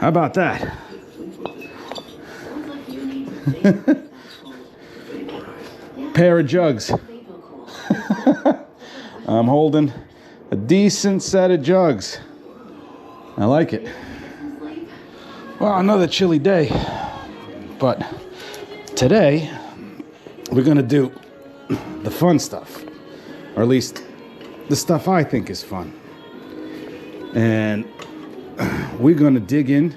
How about that? Pair of Jugs. I'm holding a decent set of Jugs. I like it. Well, another chilly day, but today we're gonna do the fun stuff, or at least the stuff I think is fun. And we're gonna dig in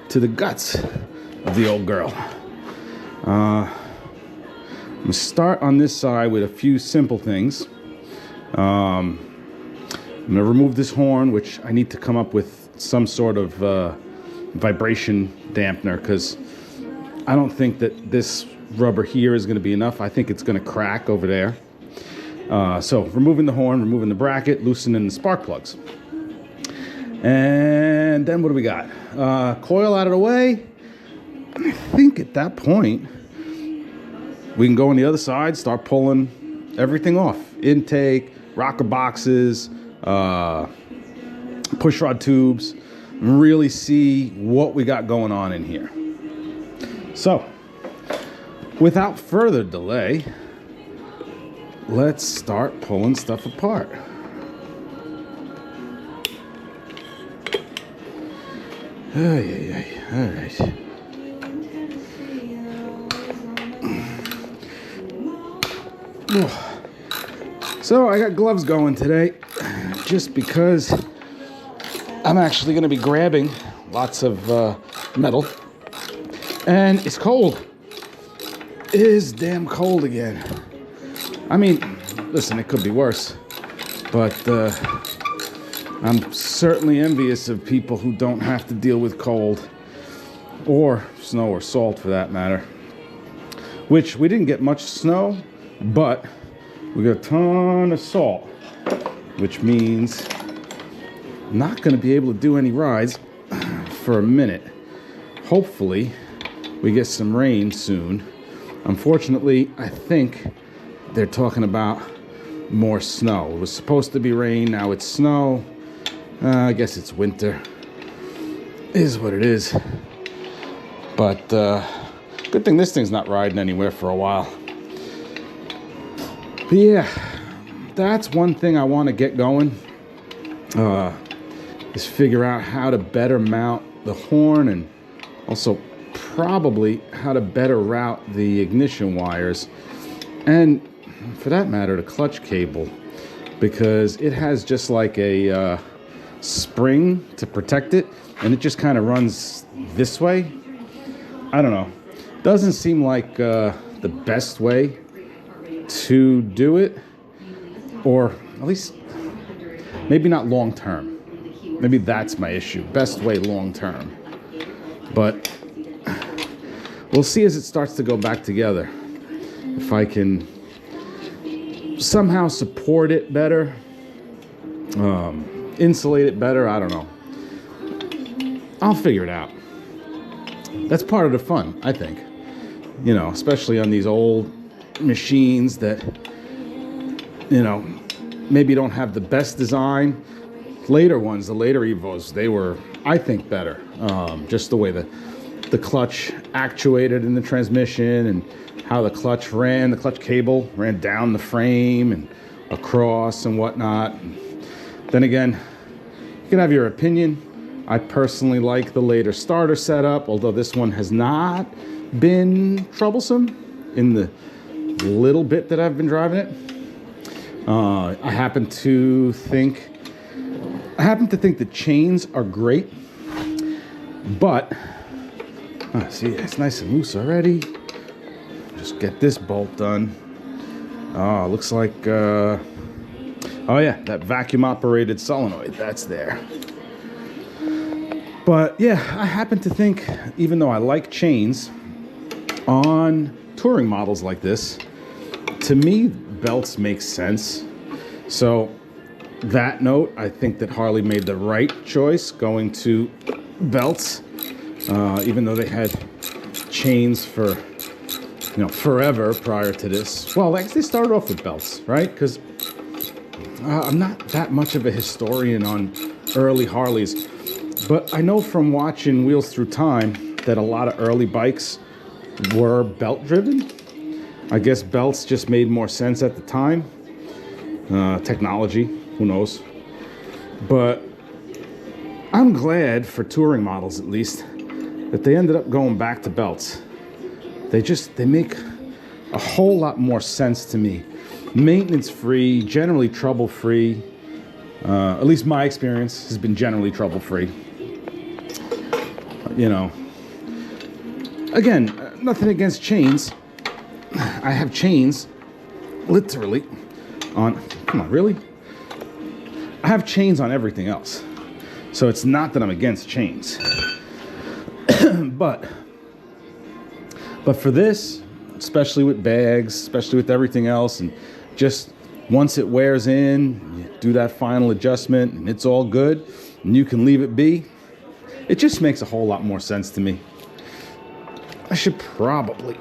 to the guts of the old girl. I'm gonna start on this side with a few simple things. I'm gonna remove this horn, which I need to come up with some sort of vibration dampener, because I don't think that this rubber here is gonna be enough. I think it's gonna crack over there. So removing the horn, removing the bracket, loosening the spark plugs. And then what do we got? Coil out of the way. I think at that point, we can go on the other side, start pulling everything off. Intake, rocker boxes, push rod tubes, really see what we got going on in here. So, without further delay, let's start pulling stuff apart. All right. So I got gloves going today, just because I'm actually going to be grabbing lots of metal, and it's cold. It is damn cold again. I mean, listen, it could be worse, but I'm certainly envious of people who don't have to deal with cold, or snow, or salt for that matter. Which, we didn't get much snow, but we got a ton of salt, which means I'm not going to be able to do any rides for a minute. Hopefully, we get some rain soon. Unfortunately, I think they're talking about more snow. It was supposed to be rain, now it's snow. I guess it's winter. It is what it is. But good thing this thing's not riding anywhere for a while. But yeah, that's one thing I want to get going. Is figure out how to better mount the horn, and also probably how to better route the ignition wires, and for that matter the clutch cable, because it has just like a spring to protect it, and it just kind of runs this way. I don't know, doesn't seem like the best way to do it, or at least maybe not long term. Maybe that's my issue. Best way long term. But we'll see as it starts to go back together. If I can somehow support it better, insulate it better, I don't know. I'll figure it out. That's part of the fun, I think. You know, especially on these old machines that, you know, maybe don't have the best design. Later ones, the later Evos, they were, I think, better. Just the way the clutch actuated in the transmission, and how the clutch ran, the clutch cable ran down the frame and across and whatnot. Then again, you can have your opinion. I personally like the later starter setup, although this one has not been troublesome in the little bit that I've been driving it. I happen to think the chains are great, but see, it's nice and loose already. Just get this bolt done. Oh, looks like oh yeah, that vacuum operated solenoid, that's there. But yeah, I happen to think, even though I like chains on touring models like this, to me belts make sense. So that note, I think that Harley made the right choice going to belts, even though they had chains for, you know, forever prior to this. Well, I guess they started off with belts, right? Because I'm not that much of a historian on early Harleys, But I know from watching Wheels Through Time that a lot of early bikes were belt driven. I guess belts just made more sense at the time. Technology, who knows? But I'm glad, for touring models at least, that they ended up going back to belts. They make a whole lot more sense to me. Maintenance free, generally trouble free. At least my experience has been generally trouble free. You know, again, nothing against chains. I have chains, literally, on, come on, really? I have chains on everything else. So it's not that I'm against chains. but for this, especially with bags, especially with everything else, and just once it wears in, you do that final adjustment and it's all good and you can leave it be, it just makes a whole lot more sense to me. I should probably,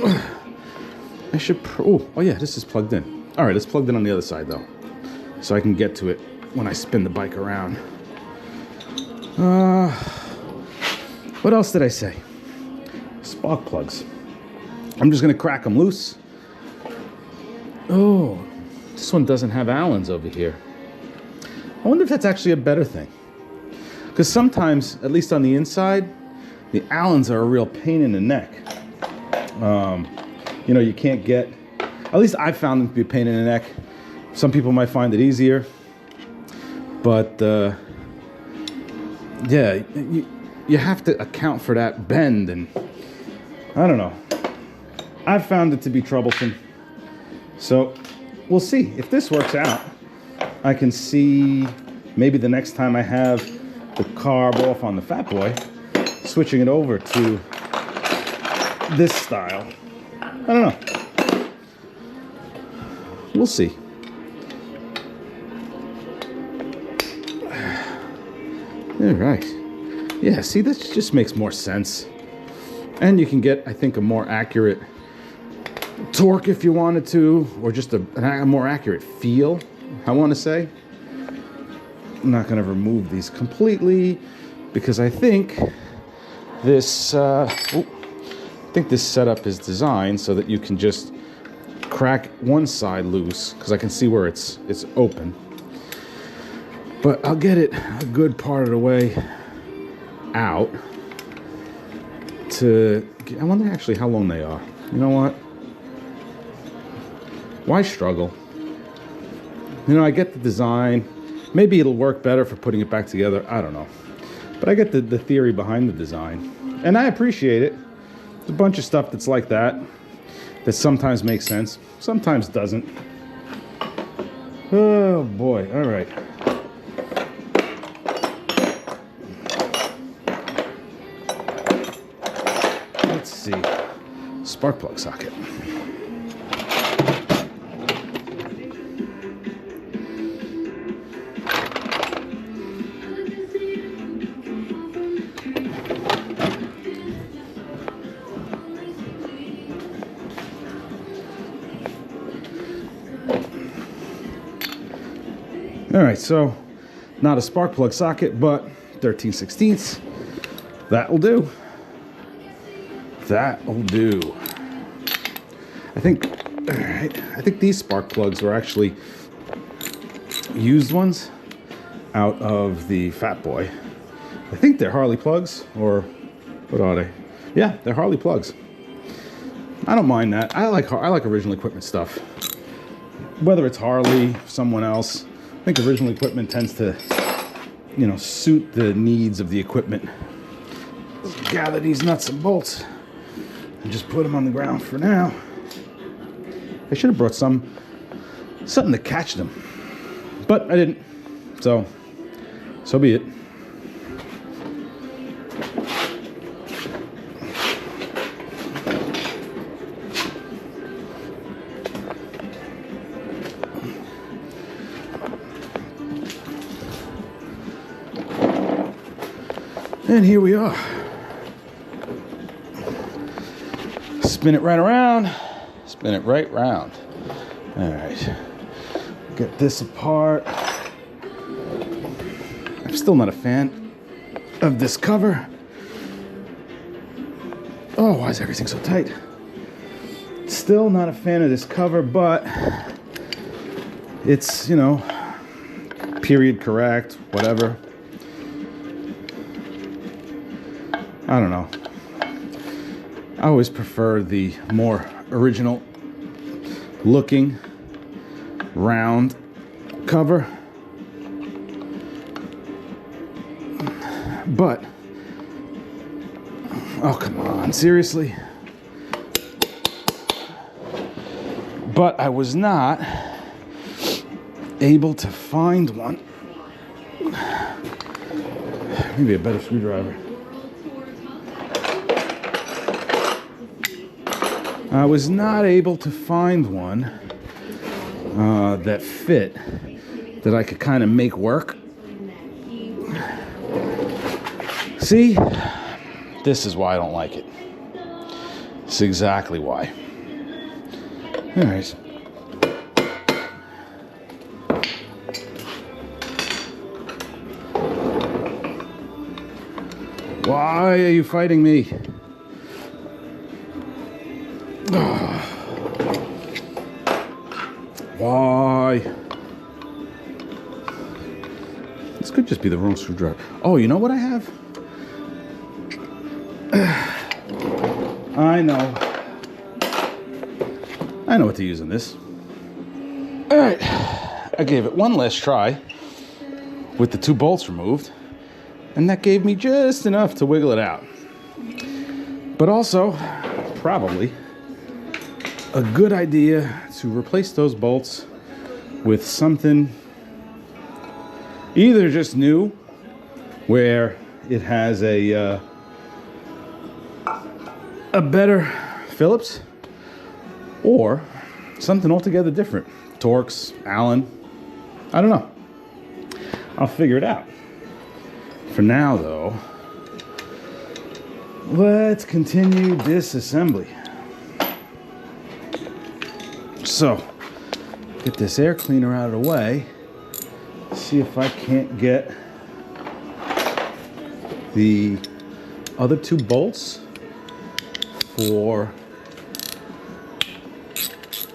oh yeah, this is plugged in. All right, it's plugged in on the other side though, so I can get to it when I spin the bike around. What else did I say? Spark plugs. I'm just gonna crack them loose. Oh, this one doesn't have Allens over here. I wonder if that's actually a better thing. Because sometimes, at least on the inside, the Allens are a real pain in the neck. You know, you can't get, at least I found them to be a pain in the neck. Some people might find it easier. But, yeah, you have to account for that bend, and I don't know. I've found it to be troublesome. So we'll see. If this works out, I can see maybe the next time I have the carb off on the Fat Boy, switching it over to this style. I don't know. We'll see. All right. Yeah, see, this just makes more sense. And you can get, I think, a more accurate torque if you wanted to, or just a more accurate feel, I want to say. I'm not going to remove these completely because I think this setup is designed so that you can just crack one side loose, because I can see where it's open. But I'll get it a good part of the way out to, I wonder actually how long they are. You know what? Why struggle? You know, I get the design. Maybe it'll work better for putting it back together. I don't know. But I get the theory behind the design. And I appreciate it. There's a bunch of stuff that's like that sometimes makes sense, sometimes doesn't. Oh boy, all right. Let's see. Spark plug socket. All right, so not a spark plug socket, but 13/16. That'll do. That'll do. I think, all right, I think these spark plugs were actually used ones out of the Fat Boy. I think they're Harley plugs, or what are they? Yeah, they're Harley plugs. I don't mind that. I like original equipment stuff. Whether it's Harley, someone else. I think original equipment tends to, you know, suit the needs of the equipment. Let's gather these nuts and bolts and just put them on the ground for now. I should have brought something to catch them, but I didn't. So be it. And here we are. Spin it right around. Spin it right round. All right. Get this apart. Still not a fan of this cover. Oh, why is everything so tight? Still not a fan of this cover, but it's, you know, period correct, whatever. I don't know. I always prefer the more original looking round cover. But, oh, come on, seriously? But I was not able to find one. Maybe a better screwdriver. I was not able to find one that fit, that I could kind of make work. See, this is why I don't like it. It's exactly why. Anyways. Why are you fighting me? Why? This could just be the wrong screwdriver. Oh, you know what I have? I know what to use in this. All right, I gave it one last try with the 2 bolts removed, and that gave me just enough to wiggle it out. But also, probably a good idea to replace those bolts with something either just new, where it has a better Phillips, or something altogether different. Torx, Allen, I don't know. I'll figure it out. For now, though, let's continue disassembly. So, get this air cleaner out of the way. See if I can't get the other 2 bolts for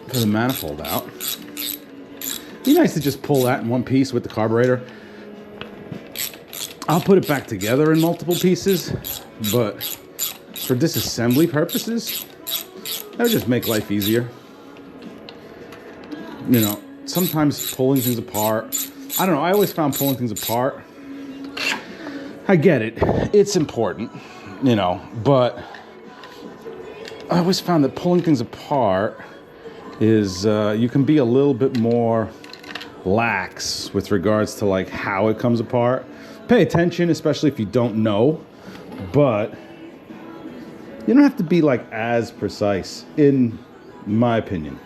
the manifold out. Be nice to just pull that in one piece with the carburetor. I'll put it back together in multiple pieces, but for disassembly purposes, that would just make life easier. You know, sometimes pulling things apart, I don't know, I always found pulling things apart, I get it, it's important, you know, but I always found that pulling things apart is, you can be a little bit more lax with regards to like how it comes apart. Pay attention, especially if you don't know, but you don't have to be like as precise, in my opinion.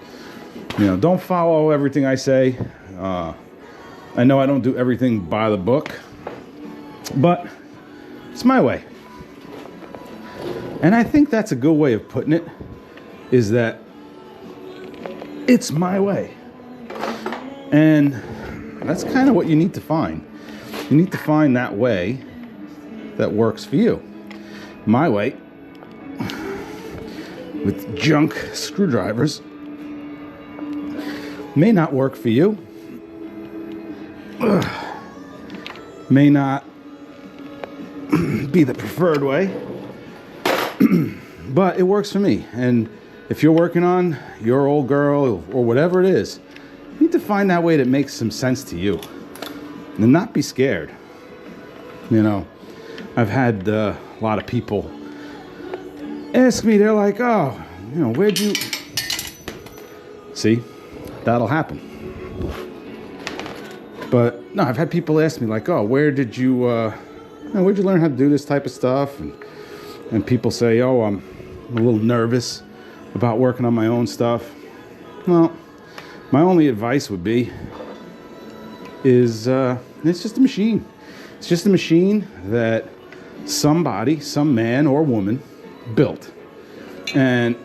You know, don't follow everything I say. I know I don't do everything by the book, but it's my way. And I think that's a good way of putting it, is that it's my way. And that's kind of what you need to find. You need to find that way that works for you. My way, with junk screwdrivers, may not work for you. May not be the preferred way, but it works for me. And if you're working on your old girl or whatever it is, you need to find that way that makes some sense to you. And not be scared. You know, I've had a lot of people ask me, they're like, oh, you know, where'd you... See, that'll happen. But no, I've had people ask me like, oh, where'd you learn how to do this type of stuff? And people say, oh, I'm a little nervous about working on my own stuff. Well, my only advice would be, is it's just a machine. It's just a machine that somebody, some man or woman, built. And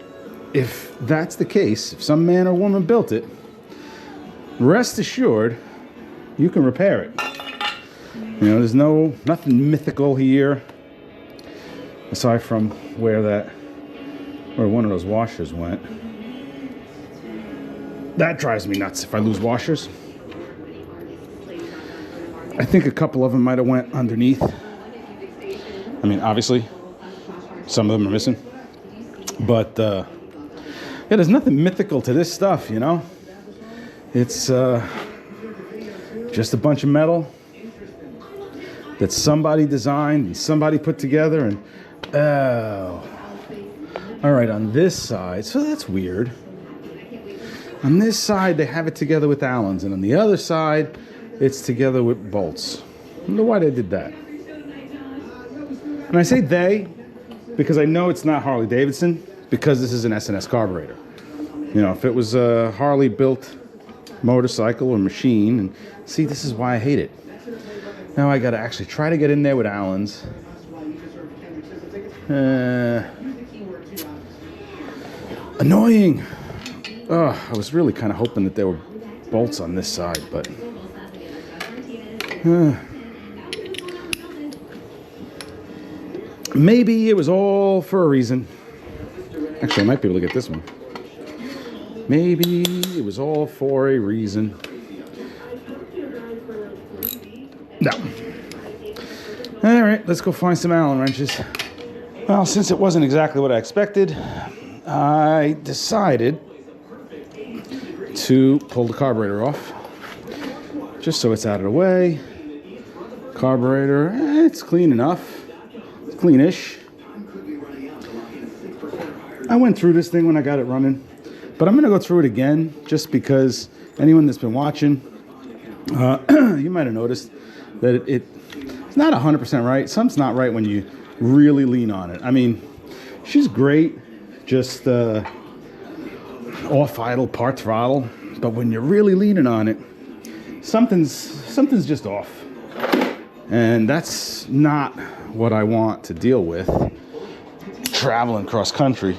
if that's the case, if some man or woman built it, rest assured, you can repair it. You know, there's nothing mythical here, aside from where one of those washers went. That drives me nuts if I lose washers. I think a couple of them might have went underneath. I mean, obviously, some of them are missing. But, yeah, there's nothing mythical to this stuff, you know? It's just a bunch of metal that somebody designed and somebody put together. And, oh. All right, on this side, so that's weird. On this side, they have it together with Allens, and on the other side, it's together with bolts. I wonder why they did that. And I say they because I know it's not Harley Davidson, because this is an S&S carburetor. You know, if it was a Harley built motorcycle or machine, and see, this is why I hate it. Now I gotta actually try to get in there with Allens. Annoying. Oh, I was really kind of hoping that there were bolts on this side, but maybe it was all for a reason. Actually, I might be able to get this one. Maybe it was all for a reason. No. All right, let's go find some Allen wrenches. Well, since it wasn't exactly what I expected, I decided to pull the carburetor off, just so it's out of the way. Carburetor, it's clean enough. It's cleanish. I went through this thing when I got it running, but I'm going to go through it again just because anyone that's been watching, you might have noticed that it's not 100% right. Something's not right when you really lean on it. I mean, she's great, just off idle, part throttle, but when you're really leaning on it, something's just off. And that's not what I want to deal with traveling cross country,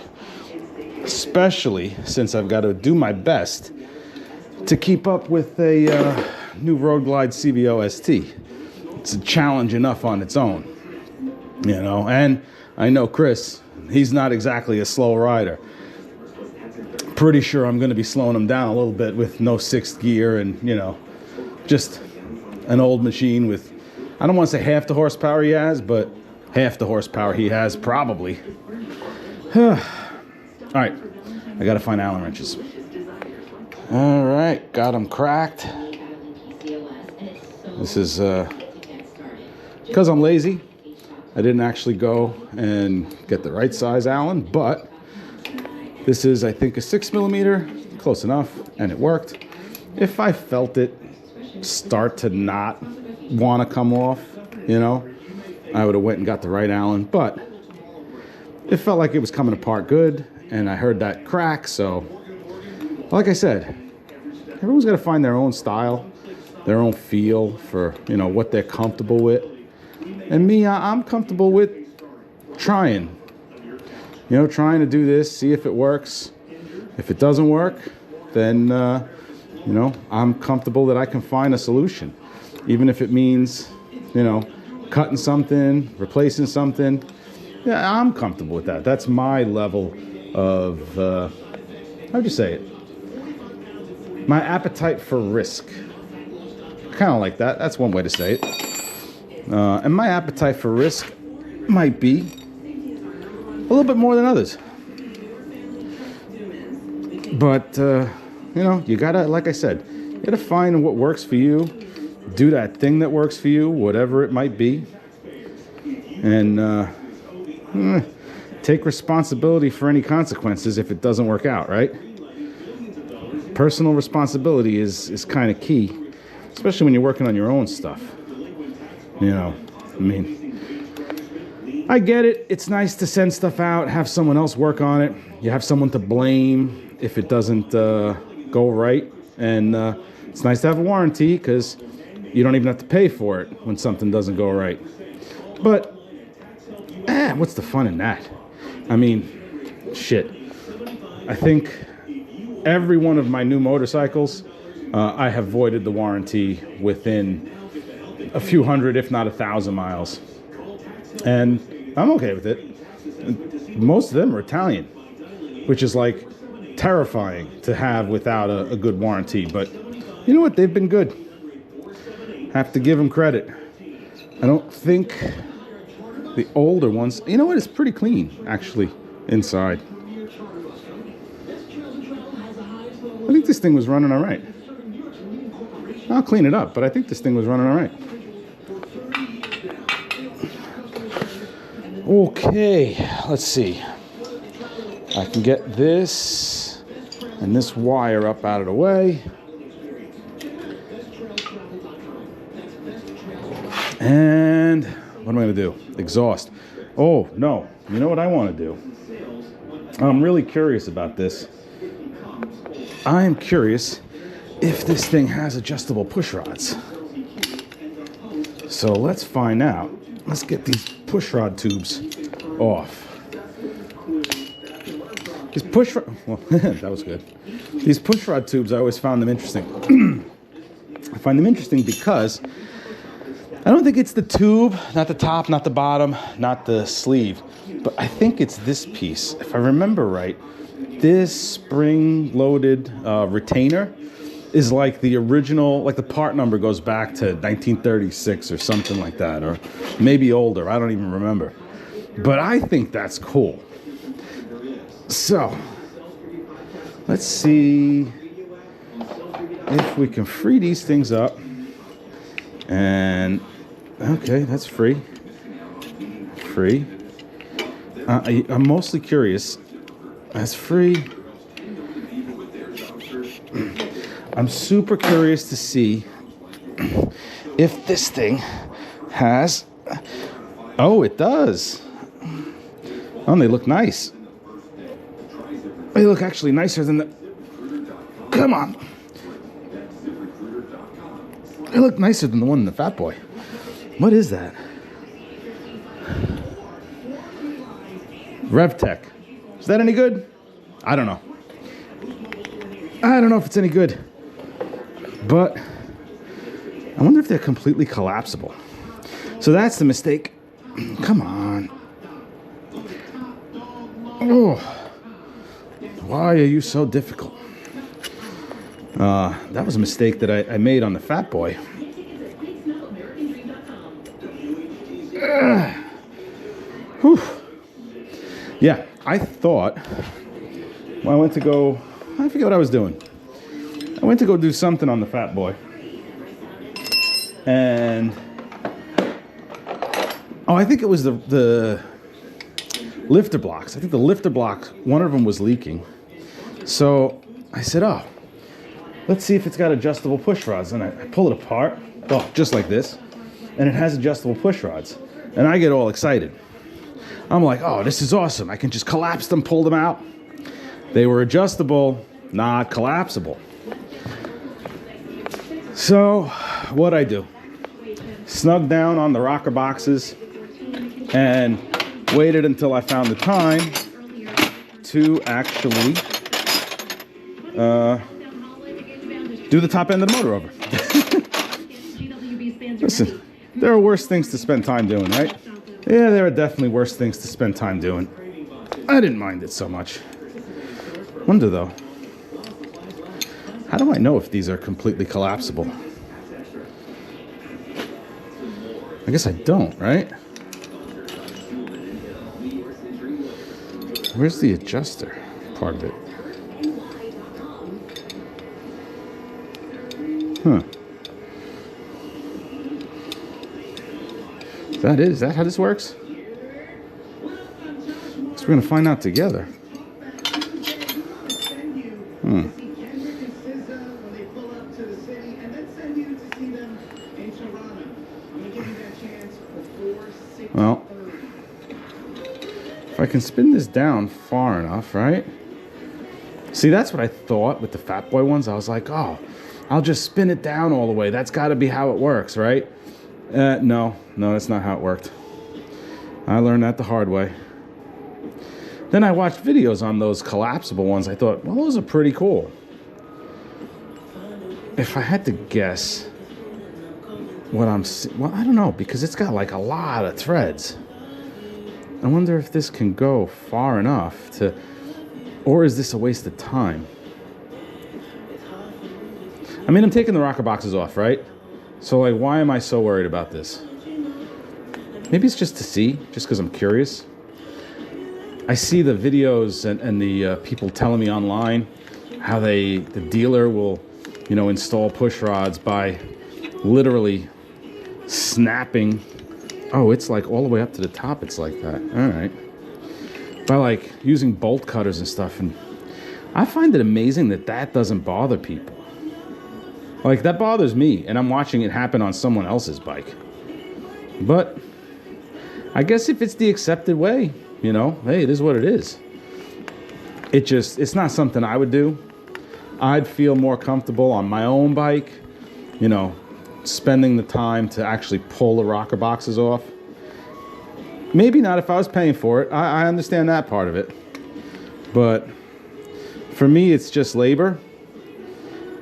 especially since I've got to do my best to keep up with a new Road Glide CVO ST. It's a challenge enough on its own, you know. And I know Chris, he's not exactly a slow rider. Pretty sure I'm going to be slowing him down a little bit with no sixth gear and, you know, just an old machine with, I don't want to say half the horsepower he has, but half the horsepower he has probably. All right, I got to find Allen wrenches. All right, got them cracked. This is because I'm lazy. I didn't actually go and get the right size Allen, but this is, I think, a 6mm, close enough, and it worked. If I felt it start to not want to come off, you know, I would have went and got the right Allen, but it felt like it was coming apart good, and I heard that crack. So like I said, everyone's got to find their own style, their own feel for, you know, what they're comfortable with. And me, I'm comfortable with trying to do this, see if it works. If it doesn't work, then you know, I'm comfortable that I can find a solution, even if it means, you know, cutting something, replacing something. Yeah, I'm comfortable with that. That's my level of, how'd you say it? My appetite for risk. Kind of like that. That's one way to say it. And my appetite for risk might be a little bit more than others. But, you know, you gotta, like I said, you gotta find what works for you. Do that thing that works for you, whatever it might be. And take responsibility for any consequences if it doesn't work out, right? Personal responsibility is kind of key, especially when you're working on your own stuff. You know, I mean, I get it. It's nice to send stuff out, have someone else work on it. You have someone to blame if it doesn't go right. And it's nice to have a warranty because you don't even have to pay for it when something doesn't go right. But, what's the fun in that? I mean, shit. I think every one of my new motorcycles, I have voided the warranty within a few hundred, if not 1,000 miles. And I'm okay with it. Most of them are Italian, which is like terrifying to have without a good warranty. But you know what? They've been good. Have to give them credit. I don't think the older ones, you know what? It's pretty clean, actually, inside. I think this thing was running all right. I'll clean it up, but I think this thing was running all right. Okay, let's see. I can get this and this wire up out of the way. And what am I going to do? Exhaust. Oh, no. You know what I want to do? I'm really curious about this. I am curious if this thing has adjustable push rods. So let's find out. Let's get these push rod tubes off. These push rod, well, that was good. These push rod tubes, I always found them interesting. I find them interesting because I don't think it's the tube, not the top, not the bottom, not the sleeve, but I think it's this piece. If I remember right, this spring-loaded retainer is like the original, like the part number goes back to 1936 or something like that, or maybe older, I don't even remember. But I think that's cool. So, let's see if we can free these things up. And, okay, that's free. Free. I'm mostly curious. That's free. I'm super curious to see if this thing has... Oh, it does. Oh, and they look nice. They look actually nicer than the... Come on. They look nicer than the one in the Fat Boy. What is that? RevTech. Is that any good? I don't know. I don't know if it's any good. But I wonder if they're completely collapsible. So that's the mistake. Come on. Oh. Why are you so difficult? That was a mistake that I made on the Fat Boy. Whew. Yeah, I thought, well, I went to go, I forget what I was doing. I went to go do something on the Fat Boy. And, oh, I think it was the lifter blocks. I think the lifter block, one of them was leaking. So I said, oh, let's see if it's got adjustable push rods. And I pull it apart, oh, just like this. And it has adjustable push rods. And I get all excited. I'm like, oh, this is awesome. I can just collapse them, pull them out. They were adjustable, not collapsible. So what'd I do? Snugged down on the rocker boxes and waited until I found the time to actually do the top end of the motor over. Listen, there are worse things to spend time doing, right? Yeah, there are definitely worse things to spend time doing. I didn't mind it so much. Wonder though, how do I know if these are completely collapsible? I guess I don't, right? Where's the adjuster part of it? Huh. Is that how this works? So we're going to find out together. Well, if I can spin this down far enough, right? See, that's what I thought with the Fat Boy ones. I was like, oh, I'll just spin it down all the way. That's got to be how it works, right? No, that's not how it worked. I learned that the hard way. Then I watched videos on those collapsible ones. I thought, well, those are pretty cool. If I had to guess, what well, I don't know, because it's got like a lot of threads. I wonder if this can go far enough to, or is this a waste of time? I mean, I'm taking the rocker boxes off, right? So like, why am I so worried about this? Maybe it's just to see, just because I'm curious. I see the videos and the people telling me online how the dealer will, you know, install push rods by literally snapping. Oh, it's like all the way up to the top. It's like that. All right. By like using bolt cutters and stuff. And I find it amazing that that doesn't bother people. Like, that bothers me, and I'm watching it happen on someone else's bike. But I guess if it's the accepted way, you know, hey, it is what it is. It's not something I would do. I'd feel more comfortable on my own bike, you know, spending the time to actually pull the rocker boxes off. Maybe not if I was paying for it. I understand that part of it. But for me, it's just labor.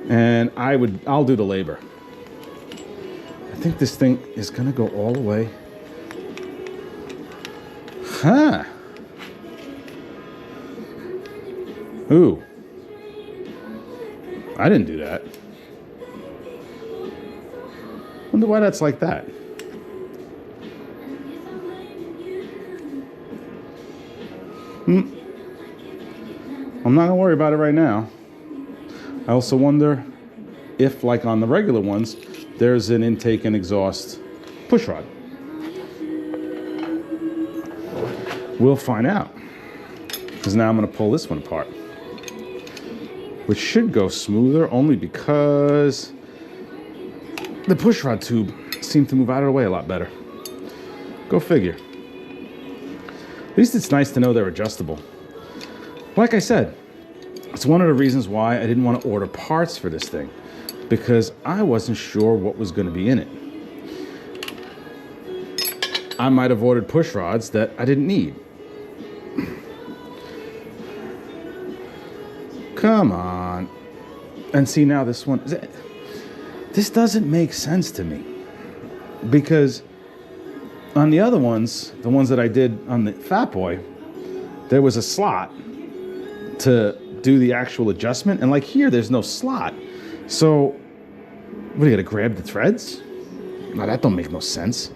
And I'll do the labor. I think this thing is gonna go all the way. Huh. Ooh. I didn't do that. Wonder why that's like that. I'm not gonna worry about it right now. I also wonder if, like on the regular ones, there's an intake and exhaust push rod. We'll find out. Because now I'm going to pull this one apart. Which should go smoother only because the push rod tube seemed to move out of the way a lot better. Go figure. At least it's nice to know they're adjustable. Like I said, it's one of the reasons why I didn't want to order parts for this thing, because I wasn't sure what was going to be in it. I might have ordered push rods that I didn't need. Come on. And see, now this one, this doesn't make sense to me, because on the other ones, the ones that I did on the Fat Boy, there was a slot to do the actual adjustment, and like here there's no slot. So what, are you gonna grab the threads? No, that don't make no sense.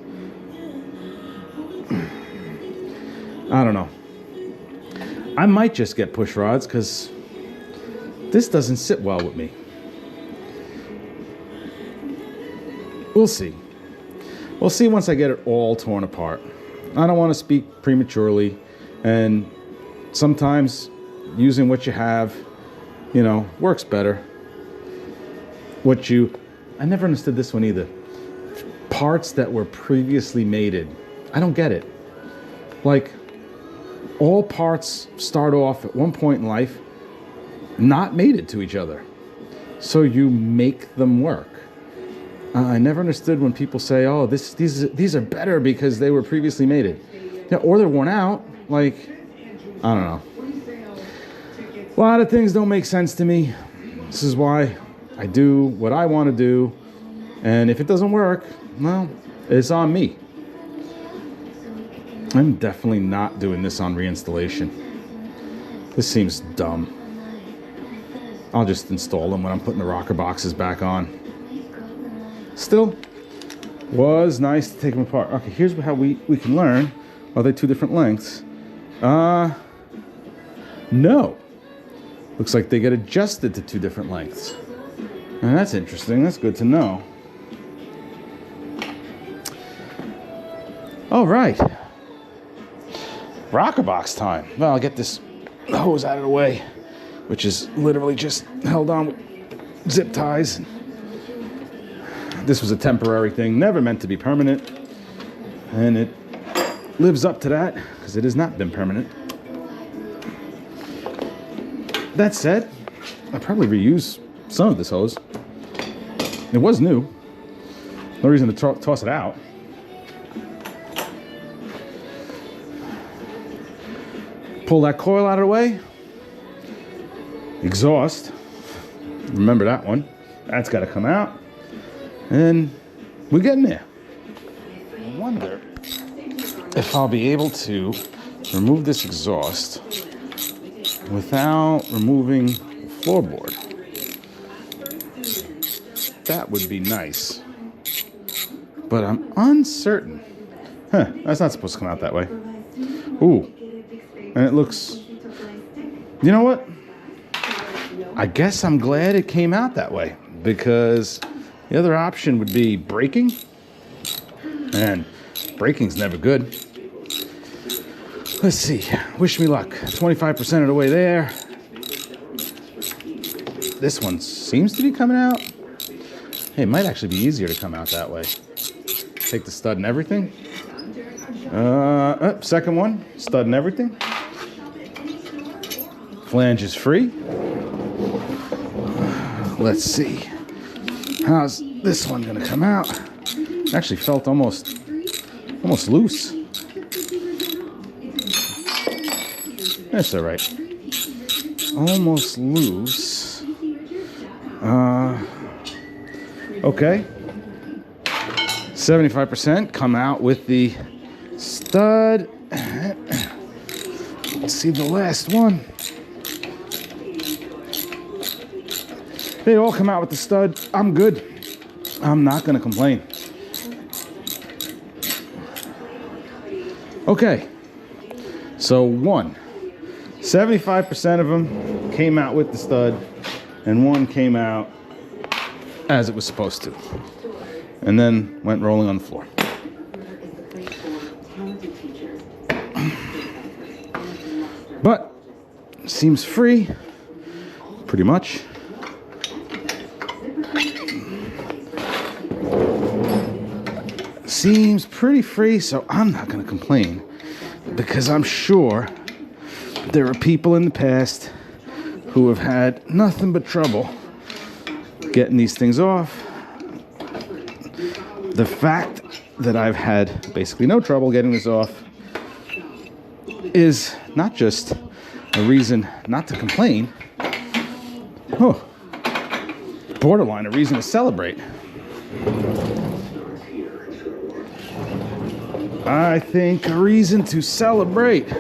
I don't know. I might just get push rods because this doesn't sit well with me. We'll see. We'll see once I get it all torn apart. I don't want to speak prematurely, and sometimes using what you have, you know, works better. I never understood this one either. Parts that were previously mated. I don't get it. Like, all parts start off at one point in life not mated to each other. So you make them work. I never understood when people say, oh, these are better because they were previously mated. Yeah, or they're worn out. Like, I don't know. A lot of things don't make sense to me. This is why I do what I want to do. And if it doesn't work, well, it's on me. I'm definitely not doing this on reinstallation. This seems dumb. I'll just install them when I'm putting the rocker boxes back on. Still, was nice to take them apart. Okay, here's how we can learn. Are they two different lengths? No. Looks like they get adjusted to two different lengths. And that's interesting. That's good to know. All right. Rocker box time. Well, I'll get this hose out of the way, which is literally just held on with zip ties. This was a temporary thing, never meant to be permanent. And it lives up to that, because it has not been permanent. That said, I'll probably reuse some of this hose. It was new. No reason to toss it out. Pull that coil out of the way. Exhaust. Remember that one. That's got to come out. And we're getting there. I wonder if I'll be able to remove this exhaust without removing the floorboard. That would be nice. But I'm uncertain. That's not supposed to come out that way. Ooh. And it looks... You know what? I guess I'm glad it came out that way, because the other option would be braking. And braking's never good. Let's see. Wish me luck. 25% of the way there. This one seems to be coming out. Hey, it might actually be easier to come out that way. Take the stud and everything. Second one, stud and everything. Flange is free. Let's see. How's this one gonna come out? Actually felt almost loose. That's all right. Almost loose. Okay. 75% come out with the stud. Let's see the last one. They all come out with the stud. I'm good. I'm not going to complain. Okay. So 75% of them came out with the stud, and one came out as it was supposed to, and then went rolling on the floor. But seems free, pretty much. Seems pretty free, so I'm not going to complain, because I'm sure there are people in the past who have had nothing but trouble getting these things off. The fact that I've had basically no trouble getting this off is not just a reason not to complain, borderline a reason to celebrate. I think a reason to celebrate.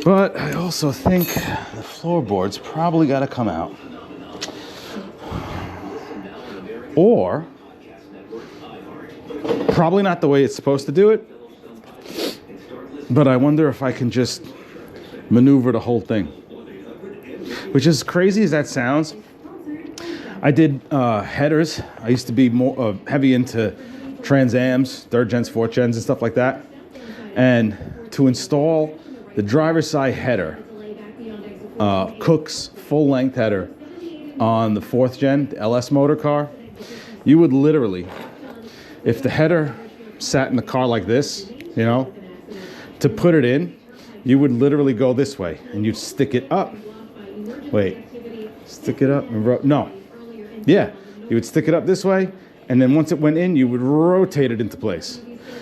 But I also think the floorboard's probably got to come out. Or probably not the way it's supposed to do it. But I wonder if I can just maneuver the whole thing. Which, is crazy as that sounds, I did headers. I used to be more heavy into Trans Ams, 3rd gens, 4th gens, and stuff like that. And to install the driver's side header, Cook's full-length header on the 4th gen, the LS motor car, you would literally, if the header sat in the car like this, you know, to put it in, you would literally go this way, and you'd stick it up. Wait, stick it up and no. Yeah, you would stick it up this way, and then once it went in, you would rotate it into place.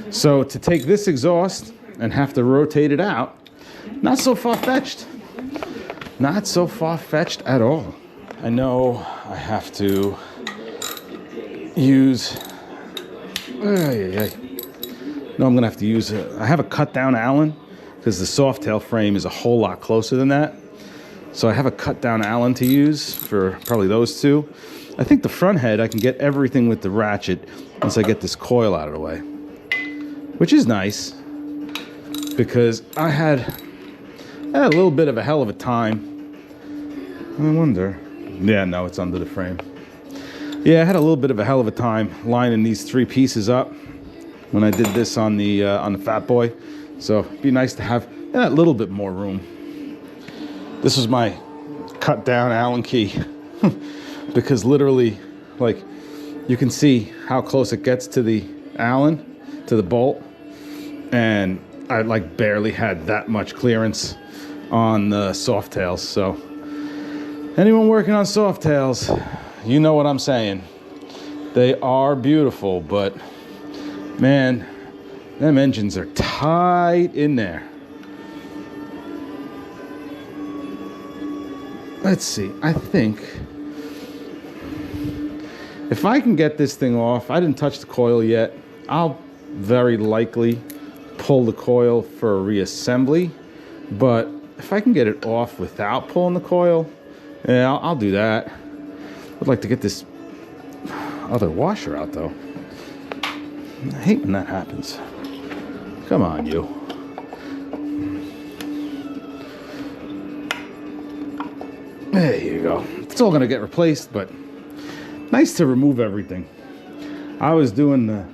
So to take this exhaust and have to rotate it out, not so far-fetched. Not so far-fetched at all. I know I have to use... No, I'm going to have to use... I have a cut-down Allen, because the soft-tail frame is a whole lot closer than that. So I have a cut-down Allen to use for probably those two. I think the front head, I can get everything with the ratchet once I get this coil out of the way. Which is nice, because I had a little bit of a hell of a time. I wonder. Yeah, no, it's under the frame. Yeah, I had a little bit of a hell of a time lining these 3 pieces up when I did this on the Fat Boy. So it'd be nice to have a little bit more room. This was my cut down Allen key. Because literally, like, you can see how close it gets to the Allen, to the bolt. And I like barely had that much clearance on the soft tails. So anyone working on soft tails, you know what I'm saying. They are beautiful, but man, them engines are tight in there. let's see. I think if I can get this thing off, I didn't touch the coil yet. I'll very likely pull the coil for a reassembly, but if I can get it off without pulling the coil, yeah, I'll do that. Would like to get this other washer out though. I hate when that happens. Come on, you. There you go. It's all gonna get replaced, but nice to remove everything. I was doing the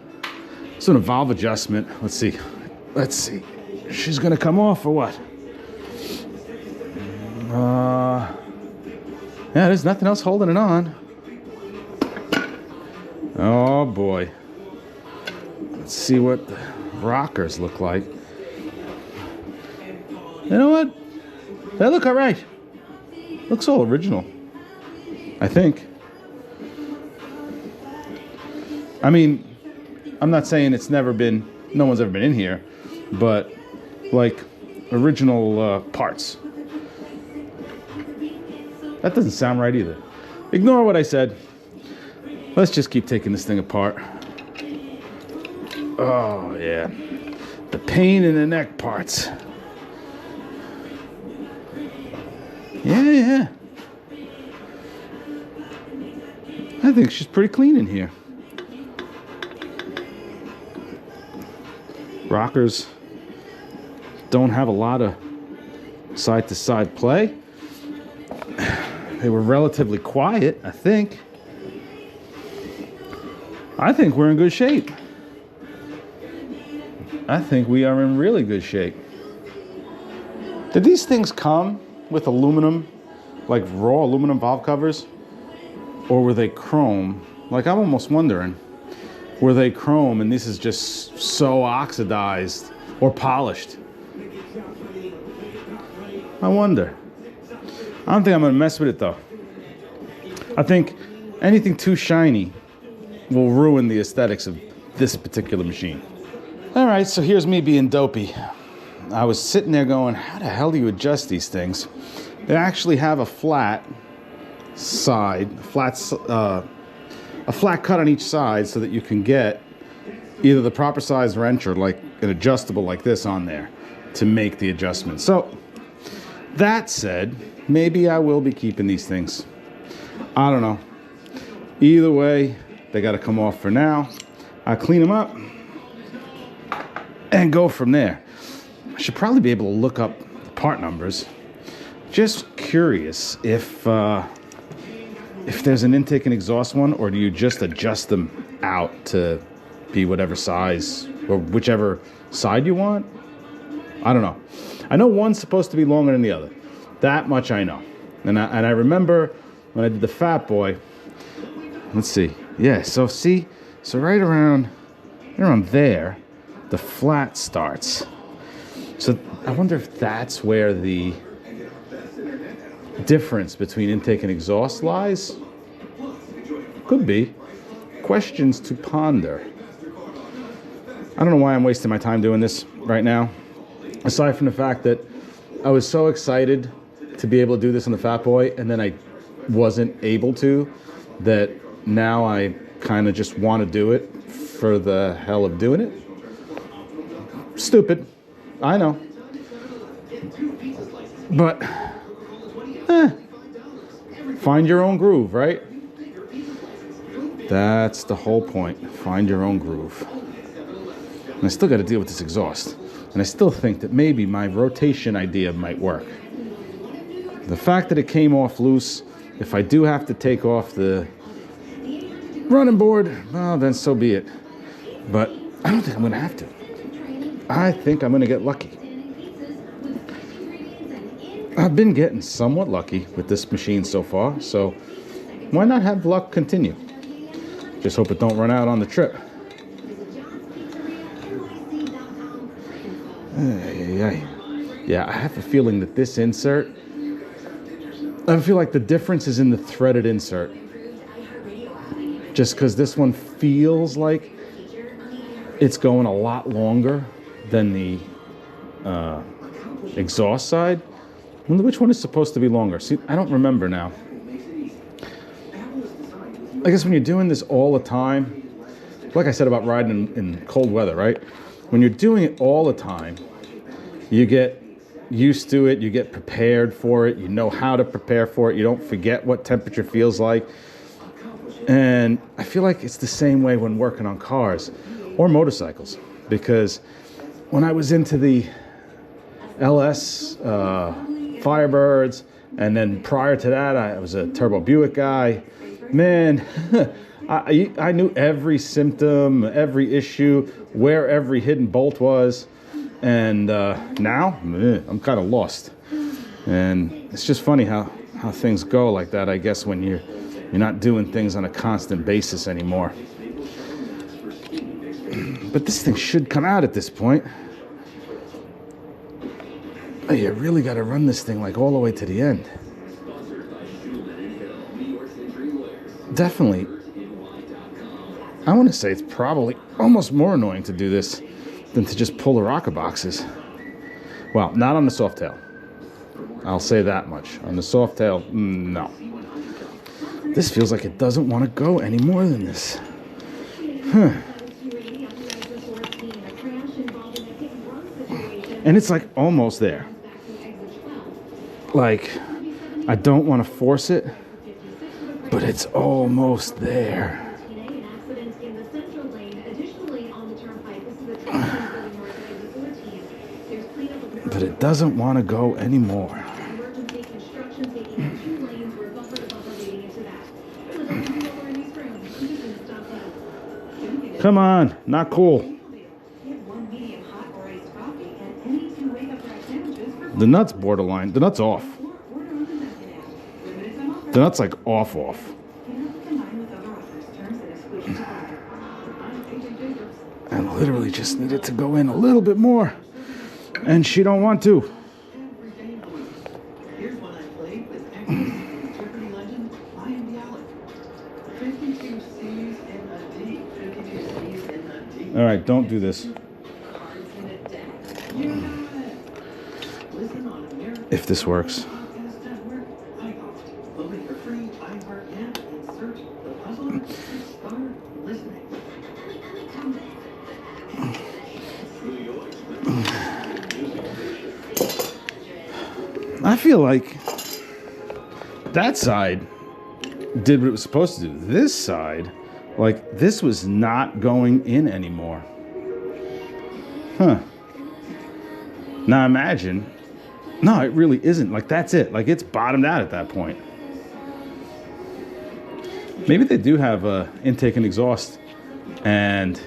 sort of valve adjustment. Let's see. She's gonna come off or what? Yeah, there's nothing else holding it on. Oh boy. Let's see what the rockers look like. You know what? They look all right. Looks all original, I think. I mean, I'm not saying it's never been, no one's ever been in here, but like original parts. That doesn't sound right either. Ignore what I said. Let's just keep taking this thing apart. Oh yeah, the pain in the neck parts. Yeah. I think she's pretty clean in here. Rockers don't have a lot of side-to-side play. They were relatively quiet, I think. I think we're in good shape. I think we are in really good shape. Did these things come with aluminum, like raw aluminum valve covers? Or were they chrome? Like, I'm almost wondering, were they chrome and this is just so oxidized or polished? I wonder. I don't think I'm gonna mess with it though. I think anything too shiny will ruin the aesthetics of this particular machine. All right, so here's me being dopey. I was sitting there going, how the hell do you adjust these things? They actually have a flat side, a flat cut on each side so that you can get either the proper size wrench or like an adjustable like this on there to make the adjustment. So that said, maybe I will be keeping these things. I don't know. Either way, they got to come off for now. I clean them up and go from there. I should probably be able to look up the part numbers. Just curious if there's an intake and exhaust one, or do you just adjust them out to be whatever size or whichever side you want? I don't know. I know one's supposed to be longer than the other. That much I know. And I remember when I did the Fat Boy. Let's see. Yeah, so see, so right around there, the flat starts. So I wonder if that's where the difference between intake and exhaust lies. Could be. Questions to ponder. I don't know why I'm wasting my time doing this right now, aside from the fact that I was so excited to be able to do this on the Fat Boy, and then I wasn't able to, that now I kind of just want to do it for the hell of doing it. Stupid, I know. But, find your own groove, right? That's the whole point. Find your own groove. And I still got to deal with this exhaust. And I still think that maybe my rotation idea might work. The fact that it came off loose, if I do have to take off the running board, well, then so be it. But I don't think I'm going to have to. I think I'm going to get lucky. I've been getting somewhat lucky with this machine so far, so why not have luck continue? Just hope it don't run out on the trip. Yeah, I have a feeling that this insert, I feel like the difference is in the threaded insert. Just because this one feels like it's going a lot longer than the exhaust side. I wonder which one is supposed to be longer. See, I don't remember now. I guess when you're doing this all the time, like I said about riding in cold weather, right? When you're doing it all the time, you get used to it, you get prepared for it, you know how to prepare for it, you don't forget what temperature feels like. And I feel like it's the same way when working on cars or motorcycles, because when I was into the LS Firebirds, and then prior to that I was a Turbo Buick guy, man, I knew every symptom, every issue, where every hidden bolt was. And now, I'm kind of lost. And it's just funny how things go like that, I guess, when you're not doing things on a constant basis anymore. But this thing should come out at this point. Oh, you really got to run this thing like all the way to the end. Definitely. I want to say it's probably almost more annoying to do this than to just pull the rocker boxes. Well, not on the Softail. I'll say that much. On the Softail, no. This feels like it doesn't want to go any more than this. And it's like almost there. Like, I don't want to force it, but it's almost there. But it doesn't want to go anymore. Come on, not cool. The nut's borderline. The nut's off. The nut's like off. I literally just need it to go in a little bit more. And she don't want to. All right, don't do this. If this works. I feel like that side did what it was supposed to do. This side, like, this was not going in anymore. Huh. Now imagine, no, it really isn't. Like, that's it. Like, it's bottomed out at that point. Maybe they do have intake and exhaust, and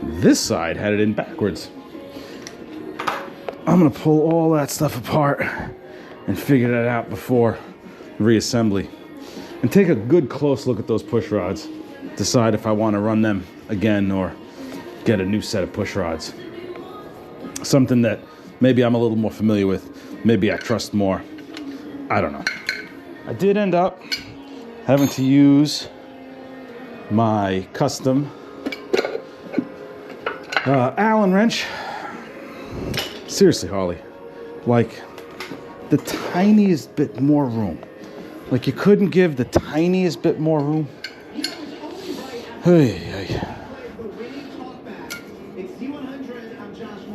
this side had it in backwards. I'm gonna pull all that stuff apart and figure that out before reassembly. And take a good close look at those push rods. Decide if I want to run them again or get a new set of push rods. Something that maybe I'm a little more familiar with. Maybe I trust more. I don't know. I did end up having to use my custom Allen wrench. Seriously, Harley. Like, the tiniest bit more room. Like, you couldn't give the tiniest bit more room. Hey.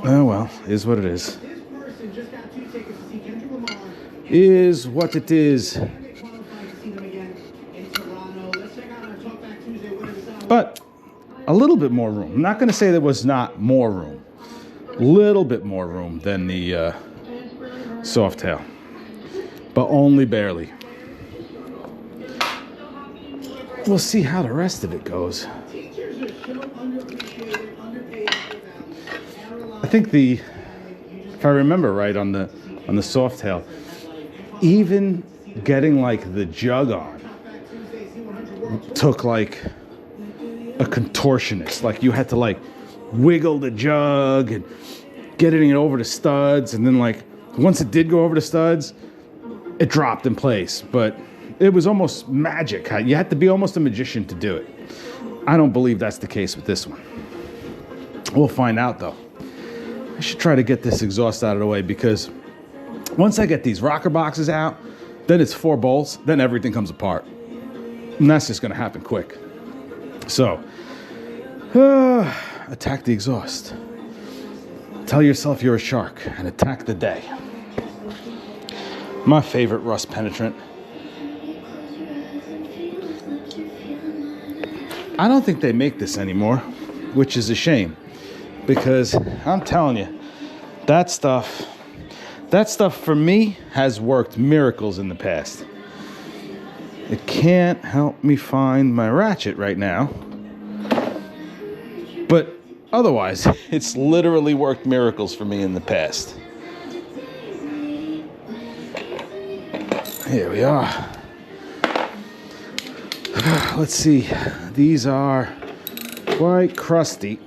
Oh well, is what it is. Is what it is. But a little bit more room. I'm not going to say there was not more room. A little bit more room than the Softail, but only barely. We'll see how the rest of it goes. I think if I remember right on the Softail, even getting like the jug on took like a contortionist. Like, you had to like wiggle the jug and getting it over the studs, and then like once it did go over the studs, it dropped in place. But it was almost magic. You had to be almost a magician to do it. I don't believe that's the case with this one. We'll find out though. I should try to get this exhaust out of the way, because Once I get these rocker boxes out, then it's 4 bolts, then everything comes apart. And that's just gonna happen quick. So, attack the exhaust. Tell yourself you're a shark and attack the day. My favorite rust penetrant. I don't think they make this anymore, which is a shame, because I'm telling you, that stuff for me has worked miracles in the past. It can't help me find my ratchet right now, but otherwise, it's literally worked miracles for me in the past. Here we are. Let's see. These are quite crusty.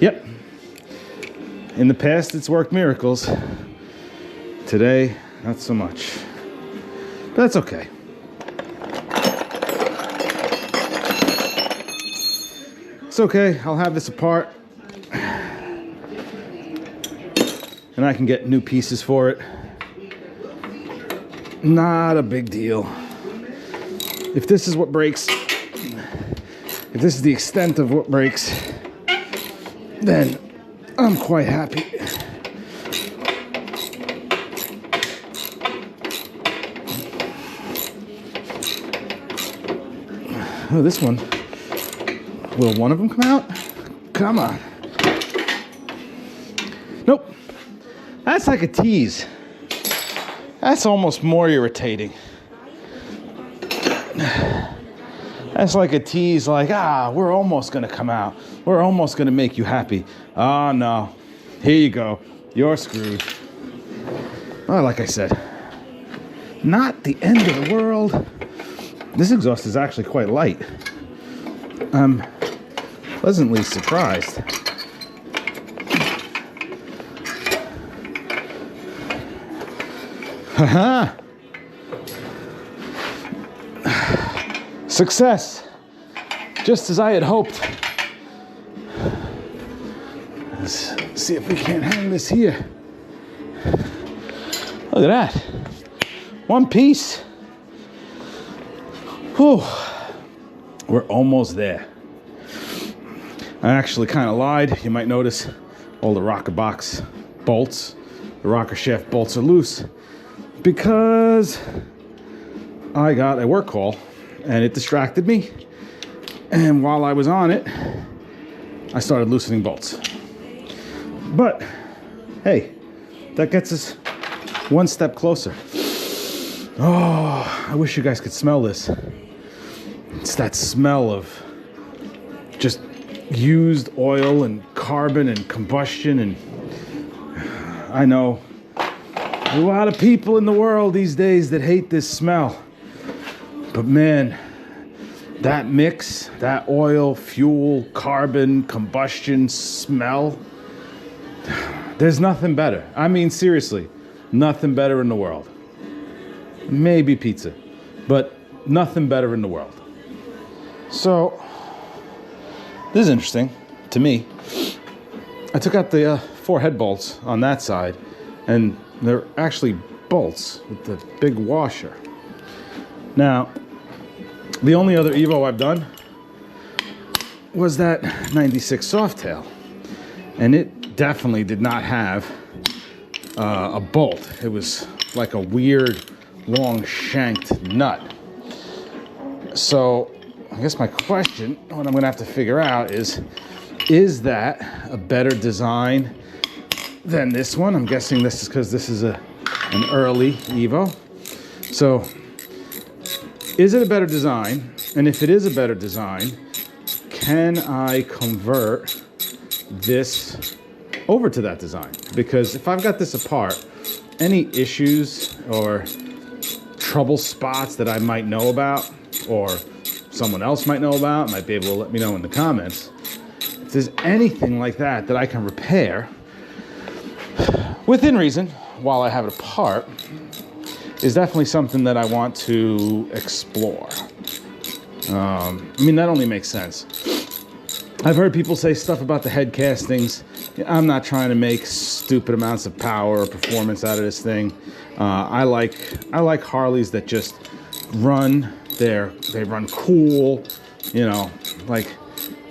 Yep. In the past, it's worked miracles. Today, not so much. But that's okay. It's okay. I'll have this apart. And I can get new pieces for it. Not a big deal. If this is what breaks, if this is the extent of what breaks, then I'm quite happy. Oh, this one. Will one of them come out? Come on. Nope. That's like a tease. That's almost more irritating. That's like a tease, like, we're almost gonna come out. We're almost gonna make you happy. Oh no, here you go, you're screwed. Well, like I said, not the end of the world. This exhaust is actually quite light. I'm pleasantly surprised. Haha! Success! Just as I had hoped. Let's see if we can't hang this here. Look at that. One piece. Whew. We're almost there. I actually kind of lied. You might notice all the rocker box bolts, the rocker shaft bolts are loose, because I got a work call and it distracted me. And while I was on it, I started loosening bolts. But hey, that gets us one step closer. Oh, I wish you guys could smell this. It's that smell of just used oil and carbon and combustion. And I know a lot of people in the world these days that hate this smell. But man, that mix, that oil, fuel, carbon, combustion smell, there's nothing better. I mean, seriously, nothing better in the world. Maybe pizza, but nothing better in the world. So, this is interesting to me. I took out the 4 head bolts on that side, and they're actually bolts with the big washer. Now, the only other Evo I've done was that 96 Softail, and it definitely did not have a bolt. It was like a weird long shanked nut. So I guess my question, what I'm gonna have to figure out is that a better design than this one? I'm guessing this is because this is an early Evo. So is it a better design? And if it is a better design, can I convert this over to that design? Because if I've got this apart, any issues or trouble spots that I might know about, or someone else might know about, might be able to let me know in the comments. If there's anything like that that I can repair within reason while I have it apart, is definitely something that I want to explore. I mean, that only makes sense. I've heard people say stuff about the head castings. I'm not trying to make stupid amounts of power or performance out of this thing. I like Harleys that just run. They run cool. You know, like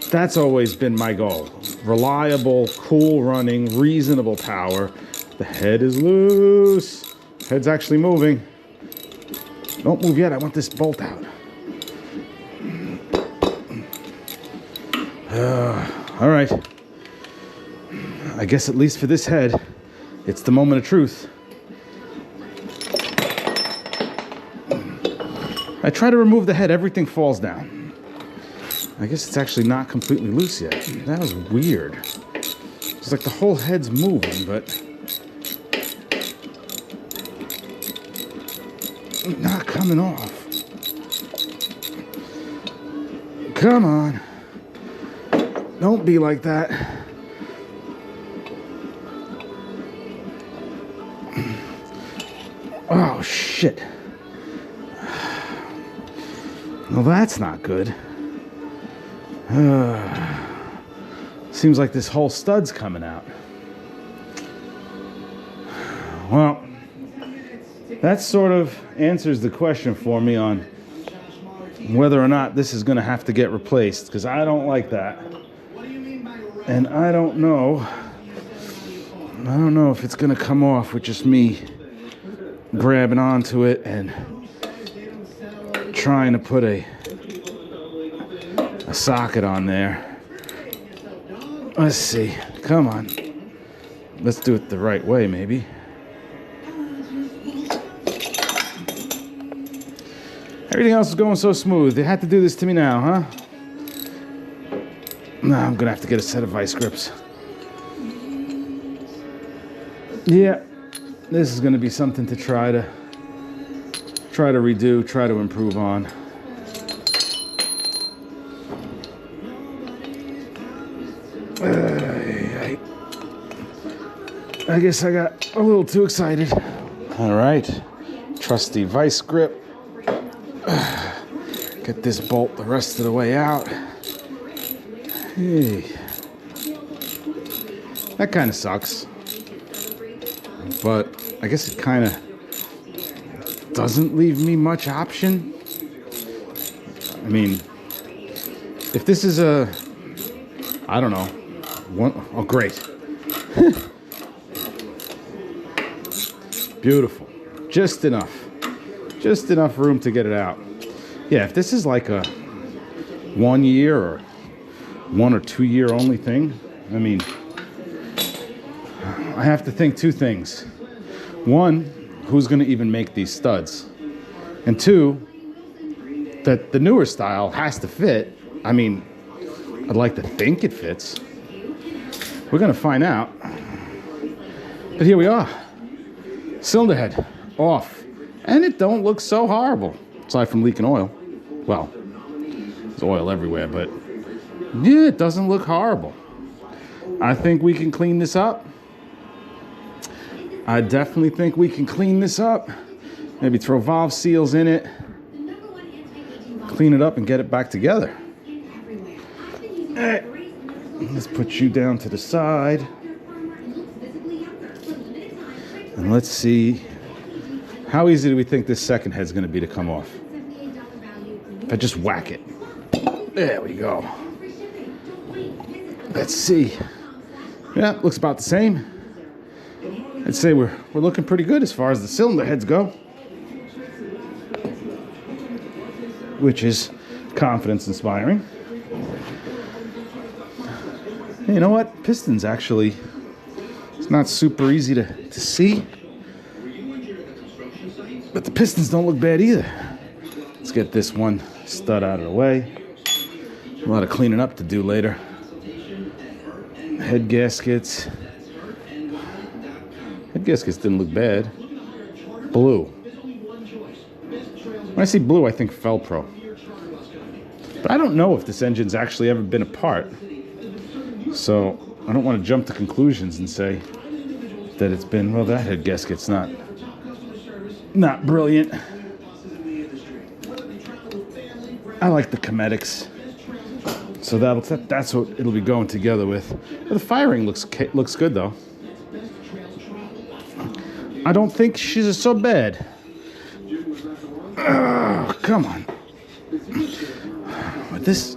that's always been my goal. Reliable, cool running, reasonable power. The head is loose. Head's actually moving. Don't move yet. I want this bolt out. All right. I guess at least for this head, it's the moment of truth. I try to remove the head, everything falls down. I guess it's actually not completely loose yet. That was weird. It's like the whole head's moving, but not coming off. Come on. Don't be like that. Oh, shit. Well, that's not good. Seems like this whole stud's coming out. Well, that sort of answers the question for me on whether or not this is going to have to get replaced, because I don't like that. And I don't know if it's going to come off with just me grabbing onto it and trying to put a socket on there. Let's see. Come on. Let's do it the right way, maybe. Everything else is going so smooth. They had to do this to me now, huh? No, I'm gonna have to get a set of vice grips. Yeah, this is gonna be something to try to redo, try to improve on. I guess I got a little too excited. All right, trusty vice grip. Get this bolt the rest of the way out. Hey. That kind of sucks. But I guess it kind of doesn't leave me much option. I mean, if this is a, I don't know, oh great. Beautiful. Just enough room to get it out. Yeah, if this is like a 1 year or 1 or 2 year only thing, I mean, I have to think two things. One, who's going to even make these studs? And two, that the newer style has to fit. I mean, I'd like to think it fits. We're going to find out. But here we are. Cylinder head off. And it don't look so horrible, aside from leaking oil. Well, there's oil everywhere, but yeah, it doesn't look horrible. I think we can clean this up. I definitely think we can clean this up. Maybe throw valve seals in it. Clean it up and get it back together. Let's put you down to the side. And let's see, how easy do we think this second head's going to be to come off? If I just whack it. There we go. Let's see. Yeah, looks about the same. I'd say we're looking pretty good as far as the cylinder heads go, which is confidence inspiring. You know what? Pistons actually, it's not super easy to see, but the pistons don't look bad either. Let's get this one stud out of the way. A lot of cleaning up to do later. Head gaskets. Head gaskets didn't look bad. Blue. When I see blue, I think Felpro. But I don't know if this engine's actually ever been apart. So I don't want to jump to conclusions and say that it's been, well, that head gasket's not brilliant. I like the Cometics. So that's what it'll be going together with. The firing looks good though. I don't think she's so bad. Come on. This.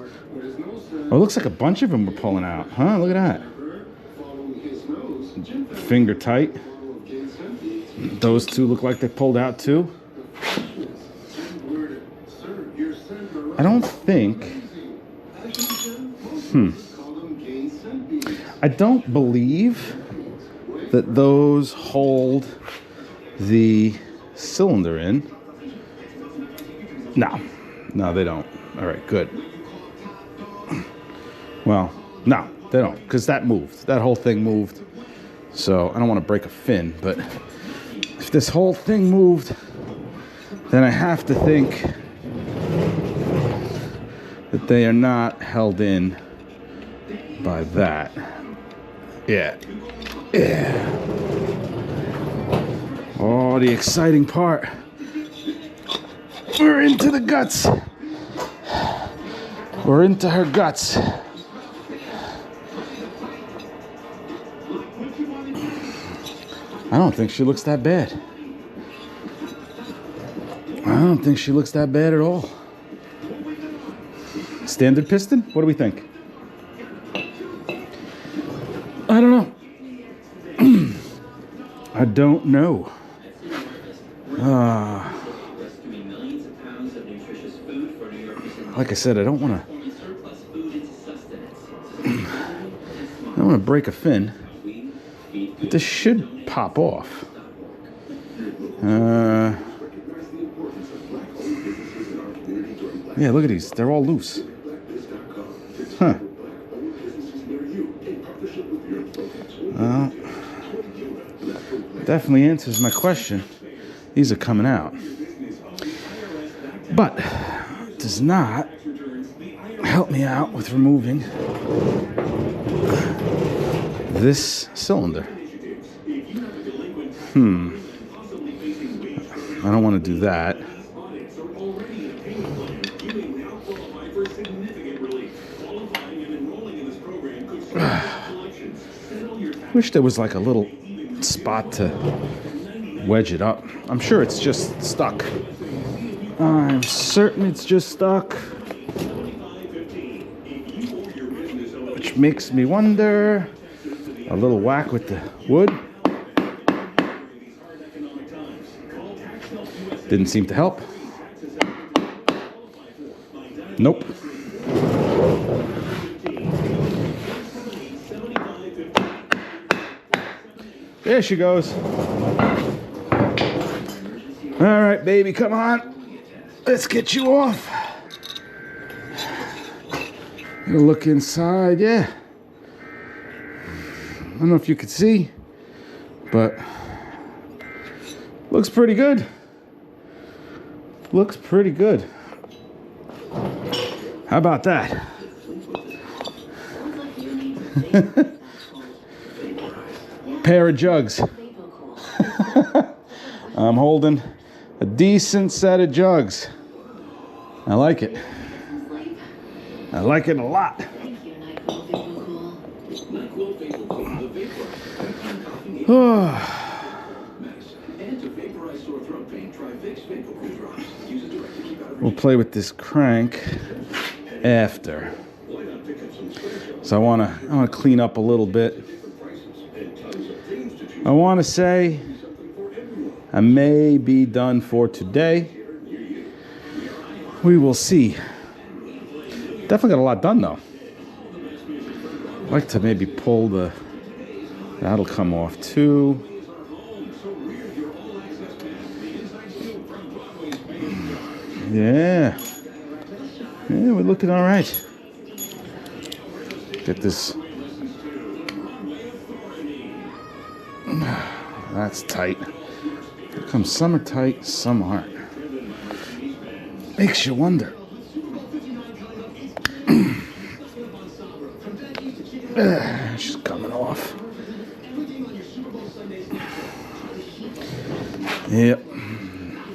Oh, it looks like a bunch of them were pulling out, huh? Look at that. Finger tight. Those two look like they pulled out too. I don't think. I don't believe that those hold the cylinder in. No, they don't. All right, good. Well, no, they don't, because that moved. That whole thing moved. So I don't want to break a fin, but if this whole thing moved, then I have to think that they are not held in by that. Yeah. Oh, the exciting part. We're into the guts. We're into her guts. I don't think she looks that bad. I don't think she looks that bad at all. Standard piston? What do we think? I don't know. I don't know. Like I said, I don't want to break a fin. But this should pop off. Yeah, look at these. They're all loose. Huh. Definitely answers my question. These are coming out. But does not help me out with removing this cylinder. I don't want to do that. Wish there was like a little spot to wedge it up. I'm sure it's just stuck. I'm certain it's just stuck. Which makes me wonder. A little whack with the wood. Didn't seem to help. Nope. There she goes. All right, baby, come on. Let's get you off. Look inside, yeah. I don't know if you could see, but looks pretty good. Looks pretty good. How about that? Pair of jugs. I'm holding a decent set of jugs. I like it. I like it a lot. We'll play with this crank after. So I want to clean up a little bit. I want to say I may be done for today. We will see. Definitely got a lot done though. I'd like to maybe pull that'll come off too. Yeah, we're looking all right. Get this. That's tight. Here comes some are tight, some aren't. Makes you wonder. She's coming off. Yep.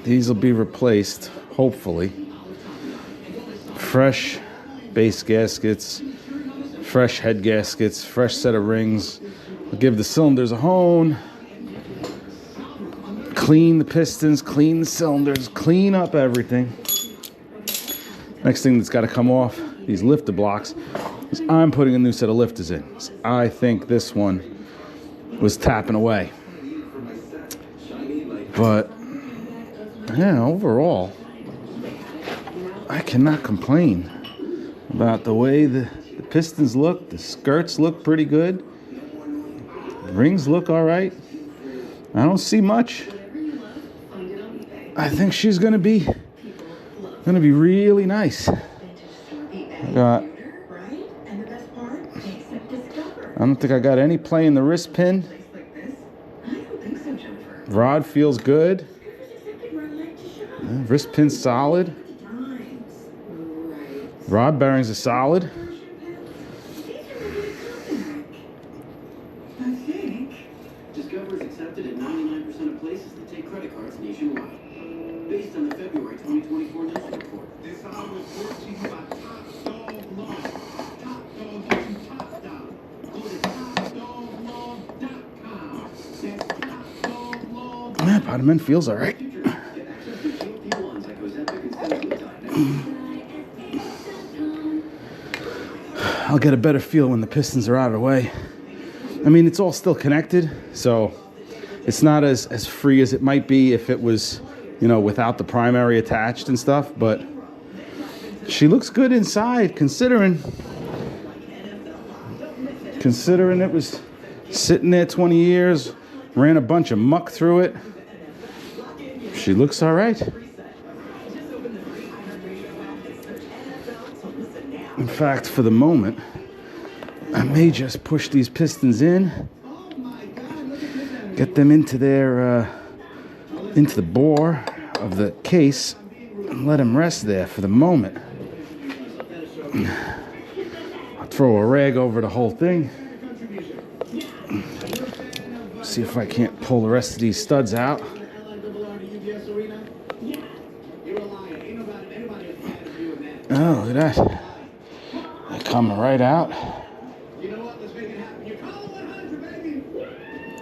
These will be replaced, hopefully. Fresh base gaskets, fresh head gaskets, fresh set of rings. I'll give the cylinders a hone. Clean the pistons, clean the cylinders, clean up everything. Next thing that's got to come off, these lifter blocks, is I'm putting a new set of lifters in. I think this one was tapping away. But, yeah, overall, I cannot complain about the way the pistons look. The skirts look pretty good. The rings look all right. I don't see much. I think she's gonna be really nice. I don't think I got any play in the wrist pin. Rod feels good. Wrist pin's solid. Rod bearings are solid. Discover is accepted at 99% of places that take credit cards nationwide. Based on the February 2024 Nielsen report. This hour is brought to you by Top Dog Law. Top Dog gets you top dollar. Go to topdoglaw.com. That's topdoglaw.com. Yeah, Potaman feels all right. I'll get a better feel when the pistons are out of the way. I mean, it's all still connected, so it's not as free as it might be if it was, you know, without the primary attached and stuff, but she looks good inside, considering it was sitting there 20 years, ran a bunch of muck through it. She looks all right. In fact, for the moment, I may just push these pistons in, get them into their into the bore of the case, and let them rest there for the moment. I'll throw a rag over the whole thing. See if I can't pull the rest of these studs out. Oh, look at that. They're coming right out.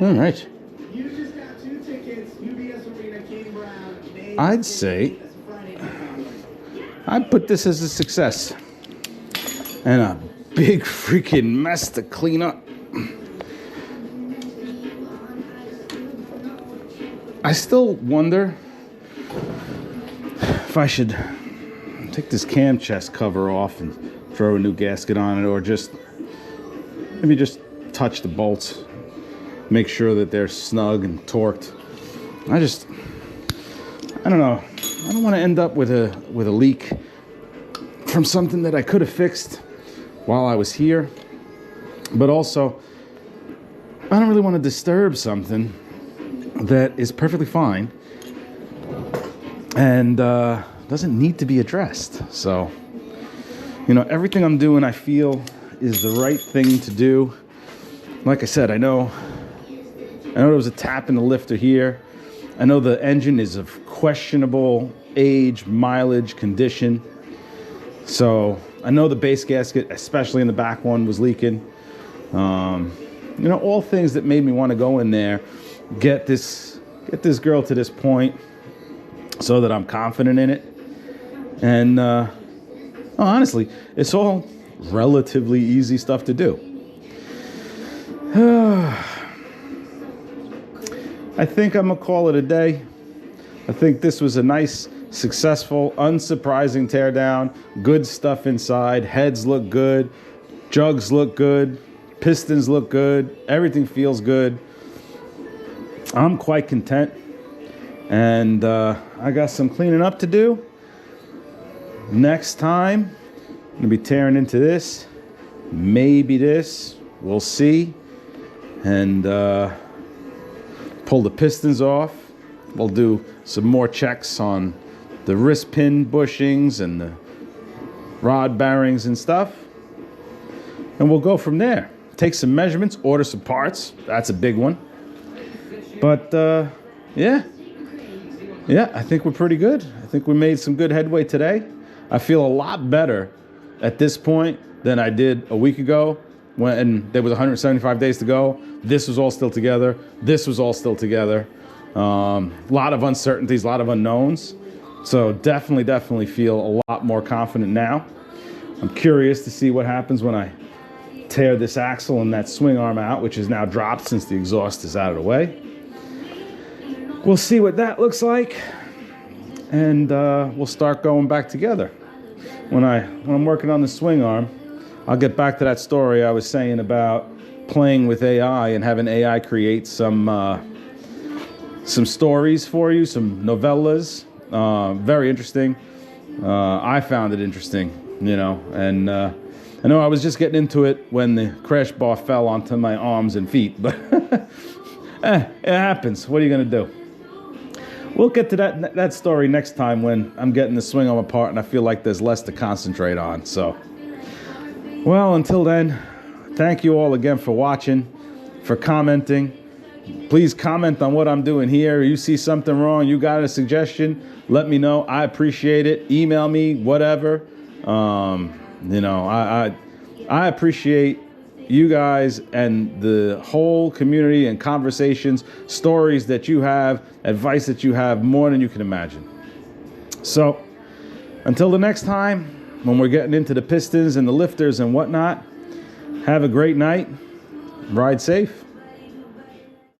All right. I'd say I'd put this as a success. And a big freaking mess to clean up. I still wonder if I should take this cam chest cover off and throw a new gasket on it, or just maybe just touch the bolts, make sure that they're snug and torqued. I don't know. I don't want to end up with a leak from something that I could have fixed while I was here, but also I don't really want to disturb something that is perfectly fine and doesn't need to be addressed. So, you know, everything I'm doing, I feel, is the right thing to do. Like I said, I know there was a tap in the lifter here. I know the engine is of questionable age, mileage, condition. So I know the base gasket, especially in the back one, was leaking. You know, all things that made me want to go in there, get this girl to this point so that I'm confident in it. And honestly, it's all relatively easy stuff to do. I think I'm gonna call it a day. I think this was a nice, successful, unsurprising teardown. Good stuff inside. Heads look good. Jugs look good. Pistons look good. Everything feels good. I'm quite content. And I got some cleaning up to do. Next time, I'm gonna be tearing into this. Maybe this. We'll see. And pull the pistons off. We'll do some more checks on the wrist pin bushings and the rod bearings and stuff. And we'll go from there. Take some measurements, order some parts. That's a big one. But yeah, I think we're pretty good. I think we made some good headway today. I feel a lot better at this point than I did a week ago when there was 175 days to go. This was all still together. This was all still together. A lot of uncertainties, a lot of unknowns. So definitely feel a lot more confident now. I'm curious to see what happens when I tear this axle and that swing arm out, which is now dropped since the exhaust is out of the way. We'll see what that looks like, and we'll start going back together. When I'm working on the swing arm, I'll get back to that story I was saying about playing with AI and having AI create some stories for you, some novellas. Very interesting. I found it interesting, you know, and I know I was just getting into it when the crash bar fell onto my arms and feet, but it happens. What are you gonna do? We'll get to that story next time when I'm getting the swing arm apart and I feel like there's less to concentrate on. So, well, until then, thank you all again for watching, for commenting. Please comment on what I'm doing here. You see something wrong, you got a suggestion, let me know. I appreciate it. Email me, whatever. You know, I appreciate you guys and the whole community and conversations, stories that you have, advice that you have, more than you can imagine. So, until the next time, when we're getting into the pistons and the lifters and whatnot, have a great night. Ride safe.